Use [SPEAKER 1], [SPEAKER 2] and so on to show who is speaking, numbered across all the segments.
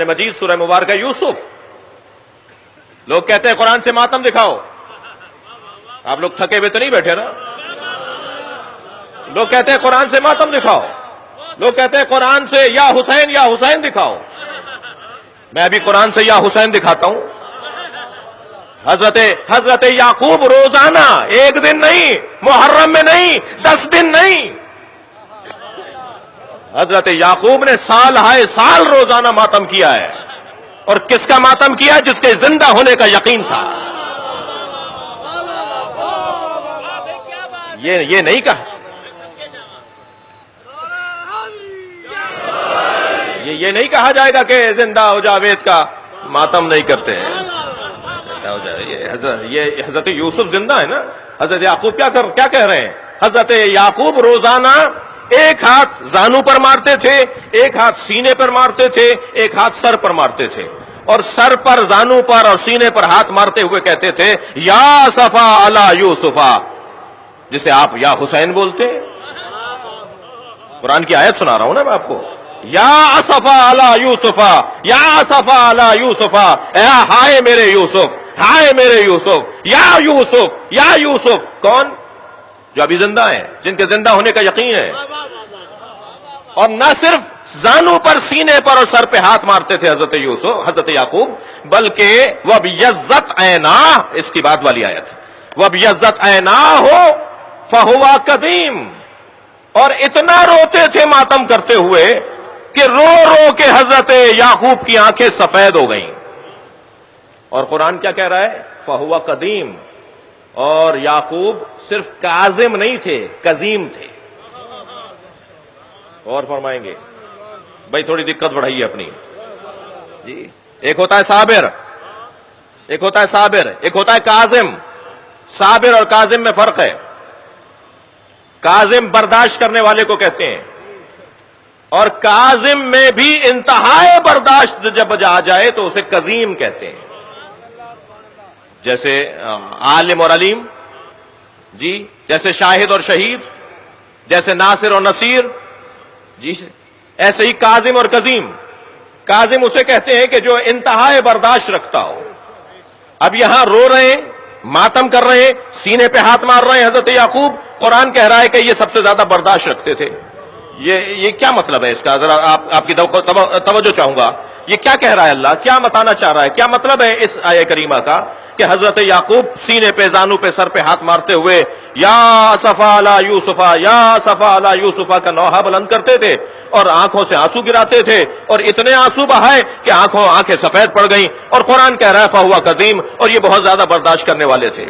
[SPEAKER 1] مجید سورہ مبارکہ یوسف. لوگ کہتے ہیں قرآن سے ماتم دکھاؤ. آپ لوگ تھکے ہوئے تو نہیں بیٹھے نا؟ لوگ کہتے ہیں قرآن سے ماتم دکھاؤ. لوگ کہتے ہیں قرآن سے یا حسین دکھاؤ. میں ابھی قرآن سے یا حسین دکھاتا ہوں. حضرت یعقوب روزانہ، ایک دن نہیں، محرم میں نہیں، 10 دن نہیں، حضرت یعقوب نے سال ہائے سال روزانہ ماتم کیا ہے. اور کس کا ماتم کیا؟ جس کے زندہ ہونے کا یقین تھا. یہ نہیں کہا، یہ نہیں کہا جائے گا کہ زندہ ہو جاوید کا ماتم نہیں کرتے ہیں. یہ حضرت یوسف زندہ ہے نا. حضرت یعقوب کیا کہہ رہے ہیں؟ حضرت یعقوب روزانہ ایک ہاتھ زانو پر مارتے تھے، ایک ہاتھ سینے پر مارتے تھے، ایک ہاتھ سر پر مارتے تھے، اور سر پر، زانو پر اور سینے پر ہاتھ مارتے ہوئے کہتے تھے یا صفا علی یوسفا، جسے آپ یا حسین بولتے ہیں. قرآن کی آیت سنا رہا ہوں نا میں آپ کو. یا صفا علی یوسفا، یا صفا علی یوسفا، ہائے میرے یوسف، ہائے میرے یوسف، یا یوسف، یا یوسف. کون؟ جو ابھی زندہ ہیں، جن کے زندہ ہونے کا یقین ہے. اور نہ صرف زانو پر، سینے پر اور سر پہ ہاتھ مارتے تھے حضرت یعقوب، بلکہ وَبْيَضَّتْ عَيْنَاهُ، اس کی بعد والی آیت، وَبْيَضَّتْ عَيْنَاهُ فَهُوَ قَدِيمٌ. اور اتنا روتے تھے ماتم کرتے ہوئے کہ رو رو کے حضرت یعقوب کی آنکھیں سفید ہو گئیں. اور قرآن کیا کہہ رہا ہے؟ فَهُوَ قَدِيمٌ. اور یعقوب صرف کاظم نہیں تھے، قزیم تھے. اور فرمائیں گے بھائی تھوڑی دقت بڑھائی ہے اپنی جی. ایک ہوتا ہے صابر، ایک ہوتا ہے صابر، ایک ہوتا ہے کاظم. صابر اور کاظم میں فرق ہے. کاظم برداشت کرنے والے کو کہتے ہیں، اور کاظم میں بھی انتہائی برداشت جب آ جائے تو اسے قزیم کہتے ہیں. جیسے عالم اور علیم جی، جیسے شاہد اور شہید، جیسے ناصر اور نصیر جی، ایسے ہی کاظم اور قزیم. کاظم اسے کہتے ہیں کہ جو انتہائی برداشت رکھتا ہو. اب یہاں رو رہے ہیں، ماتم کر رہے ہیں، سینے پہ ہاتھ مار رہے ہیں حضرت یعقوب. قرآن کہہ رہا ہے کہ یہ سب سے زیادہ برداشت رکھتے تھے. یہ کیا مطلب ہے اس کا؟ ذرا آپ کی توجہ چاہوں گا. یہ کیا کہہ رہا ہے اللہ؟ کیا بتانا چاہ رہا ہے؟ کیا مطلب ہے اس آیہ کریمہ کا کہ حضرت یعقوب سینے پہ، زانو پہ، سر پہ ہاتھ مارتے ہوئے یا صفا علی یوسفا، یا صفا علی یوسفا کا نوحہ بلند کرتے تھے اور آنکھوں سے آنسو گراتے تھے، اور اتنے آنسو بہائے کہ آنکھیں سفید پڑ گئیں. اور قرآن کہہ رہا ہے فہو قدیم، اور یہ بہت زیادہ برداشت کرنے والے تھے.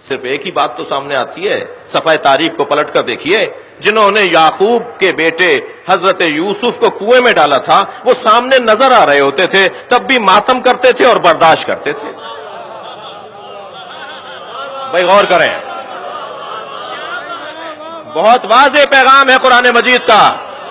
[SPEAKER 1] صرف ایک ہی بات تو سامنے آتی ہے، صفحہ تاریخ کو پلٹ کر دیکھیے. جنہوں نے یعقوب کے بیٹے حضرت یوسف کو کنویں میں ڈالا تھا وہ سامنے نظر آ رہے ہوتے تھے، تب بھی ماتم کرتے تھے اور برداشت کرتے تھے. بھائی غور کریں، بہت واضح پیغام ہے قرآن مجید کا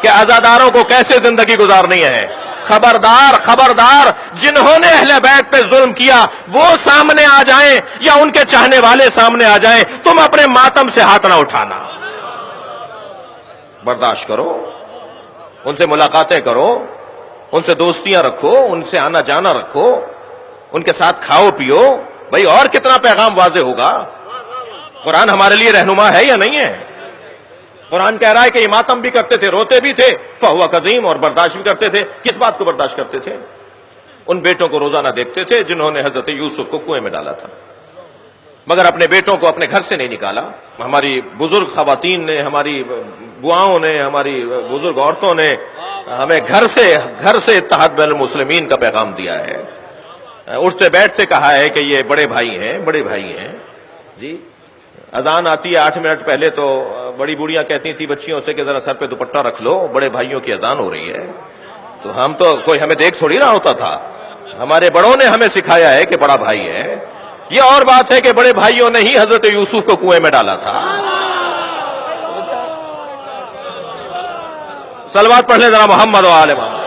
[SPEAKER 1] کہ عزاداروں کو کیسے زندگی گزارنی ہے. خبردار خبردار، جنہوں نے اہل بیت پہ ظلم کیا وہ سامنے آ جائیں یا ان کے چاہنے والے سامنے آ جائیں، تم اپنے ماتم سے ہاتھ نہ اٹھانا. برداشت کرو، ان سے ملاقاتیں کرو، ان سے دوستیاں رکھو، ان سے آنا جانا رکھو، ان کے ساتھ کھاؤ پیو. بھائی اور کتنا پیغام واضح ہوگا؟ قرآن ہمارے لیے رہنما ہے یا نہیں ہے؟ قرآن کہہ رہا ہے کہ یہ ماتم بھی کرتے تھے، روتے بھی تھے، فہو قدیم، اور برداشت بھی کرتے تھے. کس بات کو برداشت کرتے تھے؟ ان بیٹوں کو روزانہ دیکھتے تھے جنہوں نے حضرت یوسف کو کنویں میں ڈالا تھا، مگر اپنے بیٹوں کو اپنے گھر سے نہیں نکالا. ہماری بزرگ خواتین نے، ہماری بواؤں نے، ہماری بزرگ عورتوں نے ہمیں گھر سے اتحاد بین المسلمین کا پیغام دیا ہے. اٹھتے بیٹھتے کہا ہے کہ یہ بڑے بھائی ہیں جی. اذان آتی ہے 8 منٹ پہلے تو بڑی بوڑھیاں کہتی تھی بچیوں سے کہ ذرا سر پہ دوپٹہ رکھ لو، بڑے بھائیوں کی اذان ہو رہی ہے. تو ہم تو کوئی ہمیں دیکھ تھوڑی نہ ہوتا تھا، ہمارے بڑوں نے ہمیں سکھایا ہے کہ بڑا بھائی ہے. یہ اور بات ہے کہ بڑے بھائیوں نے ہی حضرت یوسف کو کنویں میں ڈالا تھا. صلوات پڑھ لیں ذرا محمد و آل محمد.